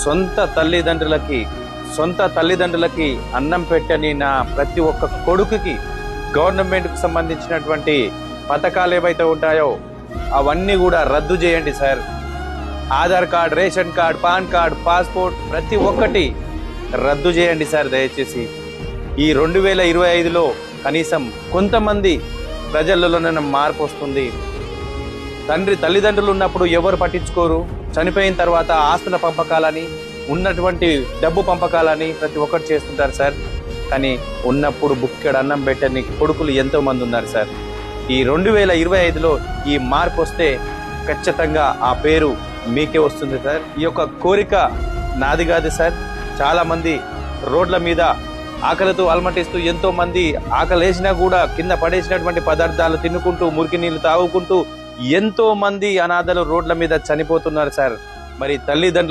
సొంత తల్లిదండ్రులకి అన్నం పెట్టని నా ప్రతి ఒక్క కొడుకుకి గవర్నమెంట్కి సంబంధించినటువంటి పథకాలు ఏవైతే ఉంటాయో అవన్నీ కూడా రద్దు చేయండి sir. Aadhaar card, ration card, pan card, passport ప్రతి ఒక్కటి రద్దు చేయండి సార్ దయచేసి. ఈ 2025లో కనీసం కొంతమంది ప్రజల్లోనైనా మార్పు వస్తుంది. తల్లిదండ్రులు ఉన్నప్పుడు ఎవరు పట్టించుకోరు, చనిపోయిన తర్వాత ఆస్తుల పంపకాలని, ఉన్నటువంటి డబ్బు పంపకాలని ప్రతి ఒక్కరు చేస్తుంటారు సార్. కానీ ఉన్నప్పుడు బుక్కెడు అన్నం పెట్టని కొడుకులు ఎంతో మంది ఉన్నారు సార్. ఈ 2025లో ఈ మార్పు వస్తే ఖచ్చితంగా ఆ పేరు మీకే వస్తుంది సార్. ఈ యొక్క కోరిక నాది కాదు సార్. చాలా మంది రోడ్ల మీద ఆకలితో అలమటిస్తూ, ఎంతో మంది ఆకలి వేసినా కూడా కింద పడేసినటువంటి పదార్థాలు తినుకుంటూ, మురికి నీళ్లు తాగుకుంటూ ఎంతో మంది అనాథలు రోడ్ల మీద చనిపోతున్నారు సార్. మరి తల్లిదండ్రులు